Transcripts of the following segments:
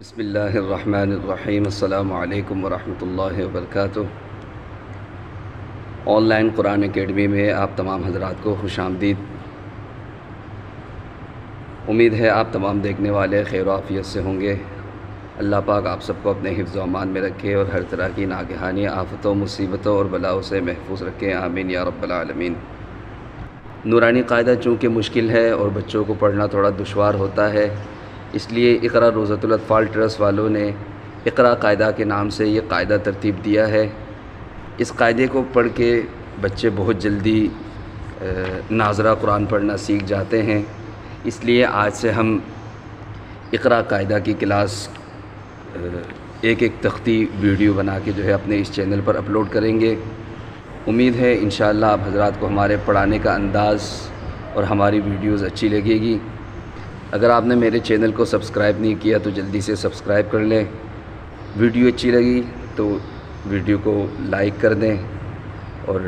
بسم اللہ الرحمن الرحیم۔ السلام علیکم ورحمۃ اللہ وبرکاتہ۔ آن لائن قرآن اکیڈمی میں آپ تمام حضرات کو خوش آمدید۔ امید ہے آپ تمام دیکھنے والے خیر و عافیت سے ہوں گے۔ اللہ پاک آپ سب کو اپنے حفظ و امان میں رکھے اور ہر طرح کی ناگہانی آفتوں، مصیبتوں اور بلاؤں سے محفوظ رکھے، آمین یا رب العالمین۔ نورانی قاعدہ چونکہ مشکل ہے اور بچوں کو پڑھنا تھوڑا دشوار ہوتا ہے، اس لیے اقرا روضۃ الاطفال ٹرسٹ والوں نے اقرا قاعدہ کے نام سے یہ قاعدہ ترتیب دیا ہے۔ اس قاعدے کو پڑھ کے بچے بہت جلدی ناظرہ قرآن پڑھنا سیکھ جاتے ہیں، اس لیے آج سے ہم اقرا قاعدہ کی کلاس ایک تختی ویڈیو بنا کے اپنے اس چینل پر اپلوڈ کریں گے۔ امید ہے انشاءاللہ آپ حضرات کو ہمارے پڑھانے کا انداز اور ہماری ویڈیوز اچھی لگے گی۔ اگر آپ نے میرے چینل کو سبسکرائب نہیں کیا تو جلدی سے سبسکرائب کر لیں۔ ویڈیو اچھی لگی تو ویڈیو کو لائک کر دیں اور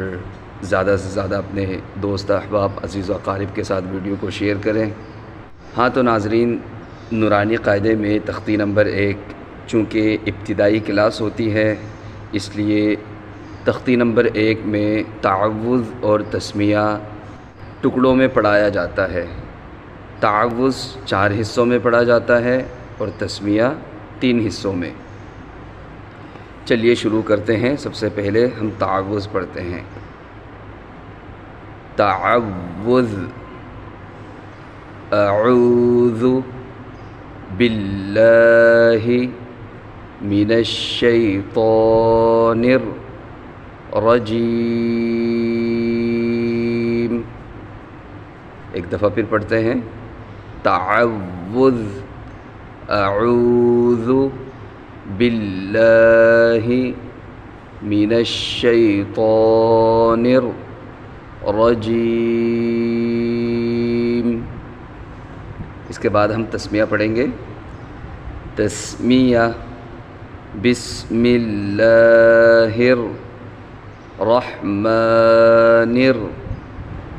زیادہ سے زیادہ اپنے دوست احباب، عزیز و اقارب کے ساتھ ویڈیو کو شیئر کریں۔ ہاں تو ناظرین، نورانی قاعدے میں تختی نمبر 1 چونکہ ابتدائی کلاس ہوتی ہے، اس لیے تختی نمبر 1 میں تعوذ اور تسمیہ ٹکڑوں میں پڑھایا جاتا ہے۔ تعوذ 4 حصوں میں پڑھا جاتا ہے اور تسمیہ 3 حصوں میں۔ چلیے شروع کرتے ہیں۔ سب سے پہلے ہم تعوذ پڑھتے ہیں۔ تعوذ، اعوذ باللہ من الشیطان الرجیم۔ ایک دفعہ پھر پڑھتے ہیں۔ تعوذ، اعوذ باللہ من الشیطان الرجیم۔ اس کے بعد ہم تسمیہ پڑھیں گے۔ تسمیہ، بسم اللہ الرحمن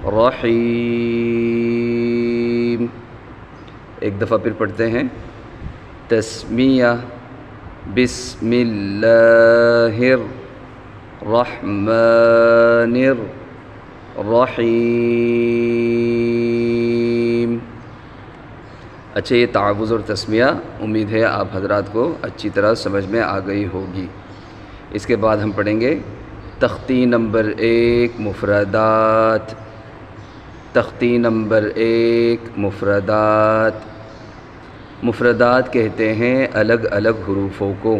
الرحیم۔ ایک دفعہ پھر پڑھتے ہیں۔ تسمیہ، بسم اللہ الرحمن الرحیم۔ اچھا، یہ تعوذ اور تسمیہ امید ہے آپ حضرات کو اچھی طرح سمجھ میں آ گئی ہوگی۔ اس کے بعد ہم پڑھیں گے تختی نمبر 1 مفردات۔ تختی نمبر 1 مفردات۔ مفردات کہتے ہیں الگ الگ حروفوں کو۔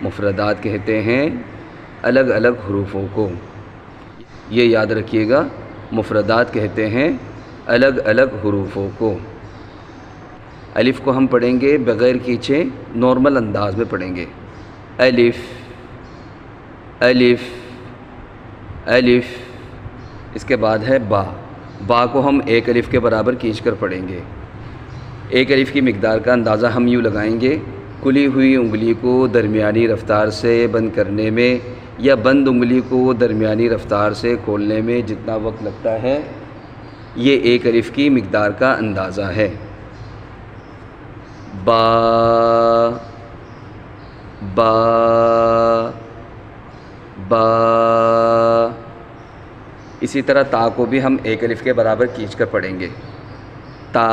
مفردات کہتے ہیں الگ الگ حروفوں کو۔ یہ یاد رکھیے گا، مفردات کہتے ہیں الگ الگ حروفوں کو۔ الف کو ہم پڑھیں گے بغیر کھینچے، نارمل انداز میں پڑھیں گے۔ الف، الف، الف۔ اس کے بعد ہے با۔ با کو ہم 1 الف کے برابر کھینچ کر پڑھیں گے۔ 1 الف کی مقدار کا اندازہ ہم یوں لگائیں گے، کھلی ہوئی انگلی کو درمیانی رفتار سے بند کرنے میں یا بند انگلی کو درمیانی رفتار سے کھولنے میں جتنا وقت لگتا ہے، یہ 1 الف کی مقدار کا اندازہ ہے۔ با، با، با۔ اسی طرح تا کو بھی ہم 1 الف کے برابر کھینچ کر پڑھیں گے۔ تا،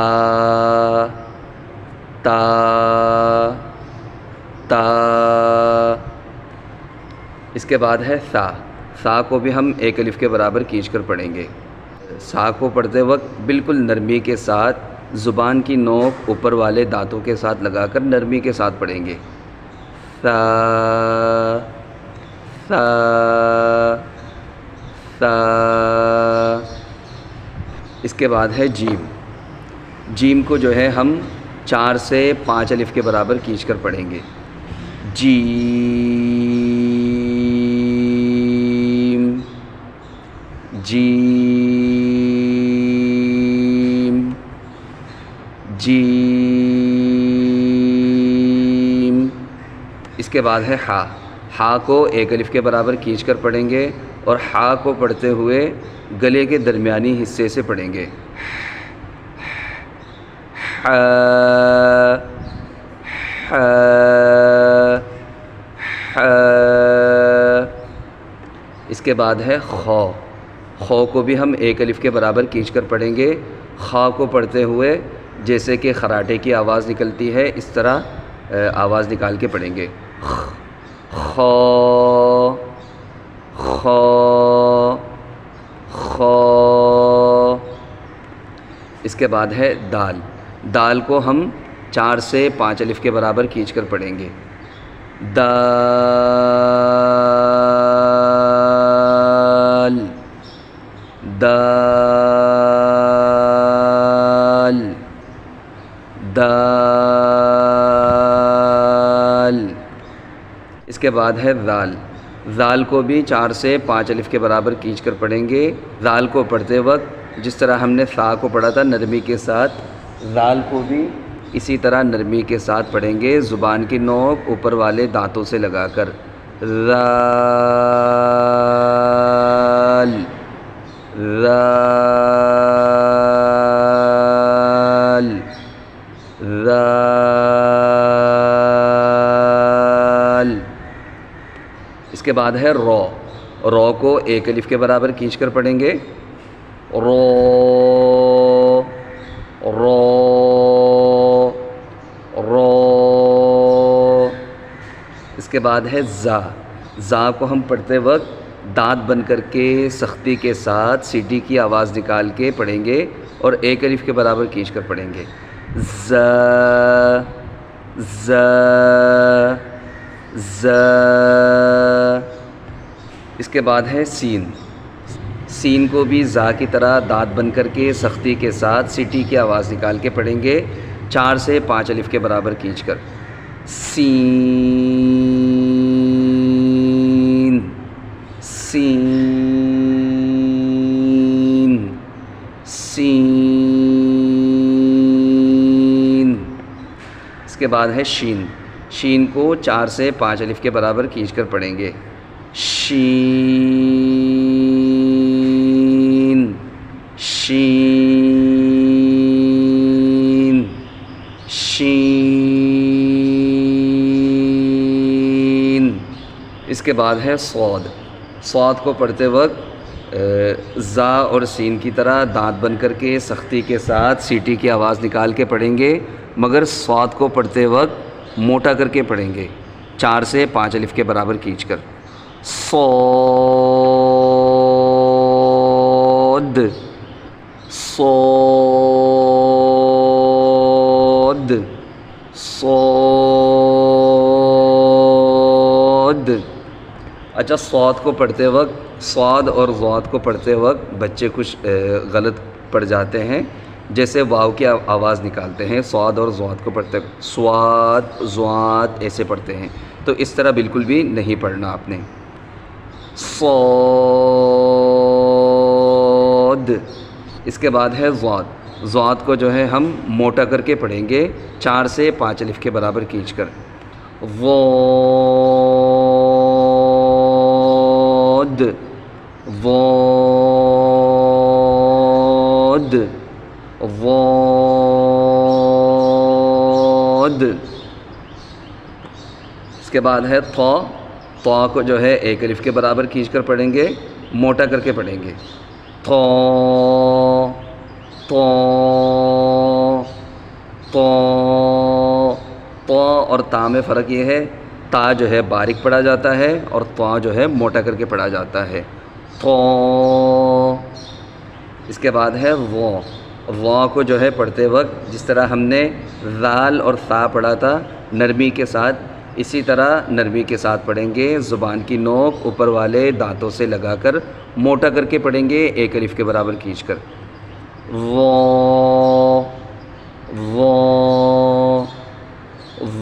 تا، تا۔ اس کے بعد ہے سا۔ سا کو بھی ہم 1 الف کے برابر کھینچ کر پڑھیں گے۔ سا کو پڑھتے وقت بالکل نرمی کے ساتھ زبان کی نوک اوپر والے دانتوں کے ساتھ لگا کر نرمی کے ساتھ پڑھیں گے۔ سا، سا، سا۔ اس کے بعد ہے جیم۔ جیم کو ہم 4 سے 5 الف کے برابر کھینچ کر پڑھیں گے۔ جیم، جیم، جیم۔ اس کے بعد ہے ہا۔ ہا کو 1 الف کے برابر کھینچ کر پڑھیں گے اور ہا کو پڑھتے ہوئے گلے کے درمیانی حصے سے پڑھیں گے۔ اس کے بعد ہے خو. خو کو بھی ہم ایک الف کے برابر کھینچ کر پڑھیں گے. خا کو پڑھتے ہوئے جیسے کہ خراٹے کی آواز نکلتی ہے اس طرح آواز نکال کے پڑھیں گے. خو خو خو. اس کے بعد ہے دال. دال کو ہم 4 سے 5 الف کے برابر کھینچ کر پڑھیں گے. دال دال دال. اس کے بعد ہے ذال. ذال کو بھی 4 سے 5 الف کے برابر کھینچ کر پڑھیں گے. ذال کو پڑھتے وقت جس طرح ہم نے سا کو پڑھا تھا نرمی کے ساتھ، ذال کو بھی اسی طرح نرمی کے ساتھ پڑھیں گے، زبان کی نوک اوپر والے دانتوں سے لگا کر. ذال ذال ذال. اس کے بعد ہے رو. رو کو ایک الف کے برابر کھینچ کر پڑھیں گے. رو رو رو. اس کے بعد ہے زا. زا کو ہم پڑھتے وقت دانت بند کر کے سختی کے ساتھ سیٹی کی آواز نکال کے پڑھیں گے اور ایک الف کے برابر کھینچ کر پڑھیں گے. ز ز ز. اس کے بعد ہے سین. سین کو بھی زا کی طرح دانت بند کر کے سختی کے ساتھ سیٹی کی آواز نکال کے پڑھیں گے 4 سے 5 الف کے برابر کھینچ کر. سین سین سین. اس کے بعد ہے شین. شین کو 4 سے 5 الف کے برابر کھینچ کر پڑھیں گے. شین شین شین. اس کے بعد ہے صاد. صاد کو پڑھتے وقت زا اور سین کی طرح دانت بند کر کے سختی کے ساتھ سیٹی کی آواز نکال کے پڑھیں گے، مگر صاد کو پڑھتے وقت موٹا کر کے پڑھیں گے 4 سے 5 الف کے برابر کھینچ کر. صاد صاد صاد. اچھا، صاد کو پڑھتے وقت، صاد اور ضاد کو پڑھتے وقت بچے کچھ غلط پڑھ جاتے ہیں، جیسے واو کی آواز نکالتے ہیں صاد اور ضاد کو پڑھتے وقت سواد ضاد ایسے پڑھتے ہیں، تو اس طرح بالکل بھی نہیں پڑھنا آپ نے. صاد. اس کے بعد ہے ضاد. ضاد کو جو ہے ہم موٹا کر کے پڑھیں گے 4 سے 5 الف کے برابر کھینچ کر. واد واد واد. اس کے بعد ہے طا. طا کو جو ہے ایک الف کے برابر کھینچ کر پڑھیں گے، موٹا کر کے پڑھیں گے. طا طا طا. طا اور تا میں فرق یہ ہے، تا جو ہے باریک پڑھا جاتا ہے اور طا جو ہے موٹا کر کے پڑھا جاتا ہے. طا. اس کے بعد ہے وا. وا کو جو ہے پڑھتے وقت جس طرح ہم نے ذال اور ثا پڑھا تھا نرمی کے ساتھ، اسی طرح نرمی کے ساتھ پڑھیں گے، زبان کی نوک اوپر والے دانتوں سے لگا کر موٹا کر کے پڑھیں گے ایک الف کے برابر کھینچ کر. وا وا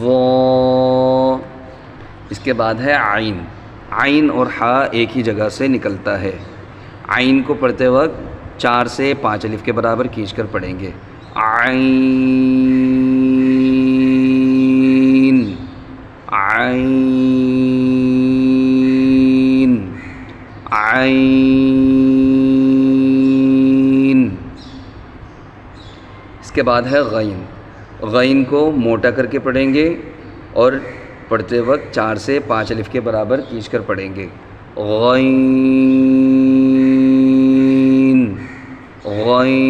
وا. اس کے بعد ہے عین. عین اور ہا ایک ہی جگہ سے نکلتا ہے. عین کو پڑھتے وقت 4 سے 5 الف کے برابر کھینچ کر پڑھیں گے. عین عین عین. اس کے بعد ہے غین. غین کو موٹا کر کے پڑھیں گے اور پڑھتے وقت 4 سے 5 الف کے برابر کھینچ کر پڑھیں گے. غین غین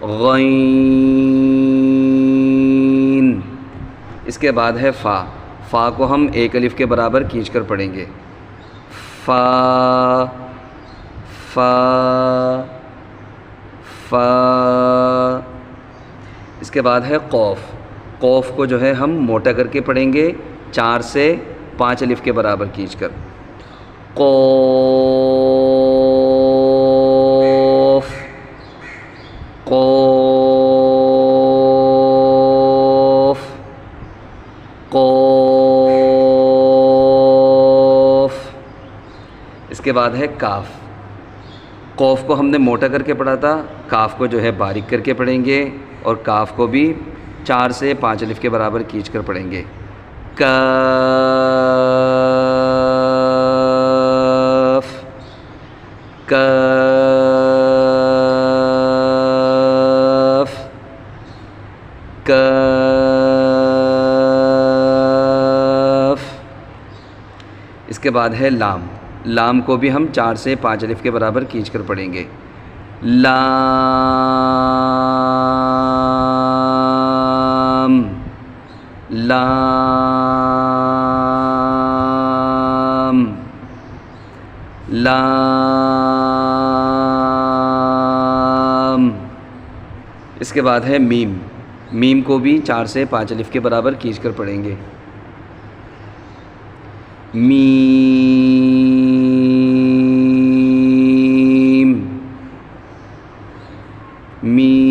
غین. اس کے بعد ہے فا. فا کو ہم 1 الف کے برابر کھینچ کر پڑھیں گے. فا فا فا. اس کے بعد ہے قوف. قوف کو جو ہے ہم موٹا کر کے پڑھیں گے 4 سے 5 الف کے برابر کھینچ کر. قوف قوف قوف. اس کے بعد ہے کاف. قوف کو ہم نے موٹا کر کے پڑھا تھا، کاف کو جو ہے باریک کر کے پڑھیں گے اور کاف کو بھی 4 سے 5 الف کے برابر کھینچ کر پڑھیں گے. کاف کاف کاف. اس کے بعد ہے لام. لام کو بھی ہم 4 سے 5 الف کے برابر کھینچ کر پڑھیں گے. لام لام لام. اس کے بعد ہے میم. میم کو بھی 4 سے 5 الف کے برابر کھینچ کر پڑھیں گے. میم میم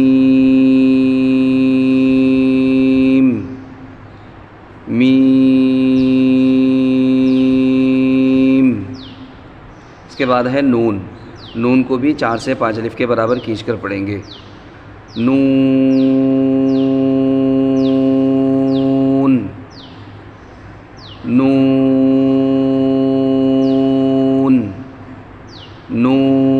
میم. اس کے بعد ہے نون. نون کو بھی 4 سے 5 الف کے برابر کھینچ کر پڑھیں گے. نون نون نون.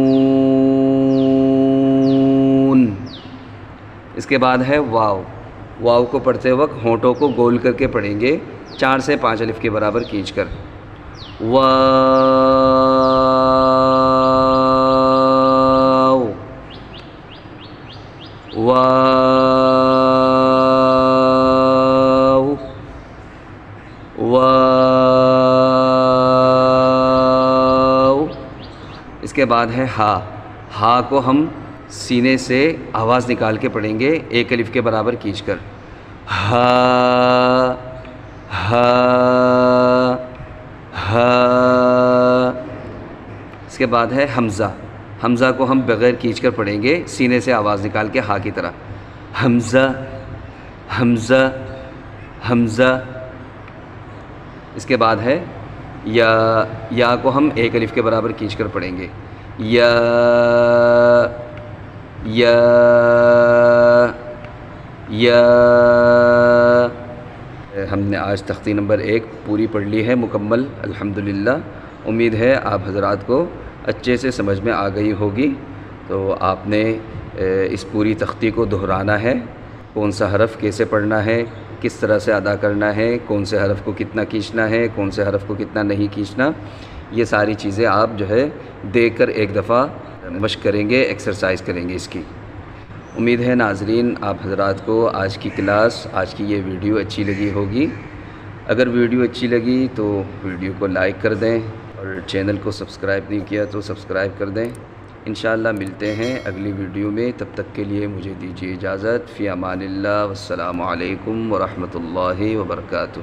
اس کے بعد ہے واو. واو کو پڑھتے وقت ہونٹوں کو گول کر کے پڑھیں گے 4 سے 5 الف کے برابر کھینچ کر. واو واو واو. اس کے بعد ہے ہا. ہا کو ہم سینے سے آواز نکال کے پڑھیں گے 1 الف کے برابر کھینچ کر. ہا ہا ہا. اس کے بعد ہے حمزہ. حمزہ کو ہم بغیر کھینچ کر پڑھیں گے سینے سے آواز نکال کے ہا کی طرح. حمزہ حمزہ حمزہ. اس کے بعد ہے یا. یا کو ہم 1 الف کے برابر کھینچ کر پڑھیں گے. یا یا یا. ہم نے آج تختی نمبر 1 پوری پڑھ لی ہے مکمل الحمدللہ. امید ہے آپ حضرات کو اچھے سے سمجھ میں آ گئی ہوگی. تو آپ نے اس پوری تختی کو دہرانا ہے. کون سا حرف کیسے پڑھنا ہے، کس طرح سے ادا کرنا ہے، کون سے حرف کو کتنا کھینچنا ہے، کون سے حرف کو کتنا نہیں کھینچنا، یہ ساری چیزیں آپ جو ہے دیکھ کر ایک دفعہ مشق کریں گے، ایکسرسائز کریں گے اس کی. امید ہے ناظرین آپ حضرات کو آج کی کلاس، آج کی یہ ویڈیو اچھی لگی ہوگی. اگر ویڈیو اچھی لگی تو ویڈیو کو لائک کر دیں اور چینل کو سبسکرائب نہیں کیا تو سبسکرائب کر دیں. انشاءاللہ ملتے ہیں اگلی ویڈیو میں. تب تک کے لیے مجھے دیجیے اجازت. فی امان اللہ. والسلام علیکم ورحمۃ اللہ وبرکاتہ.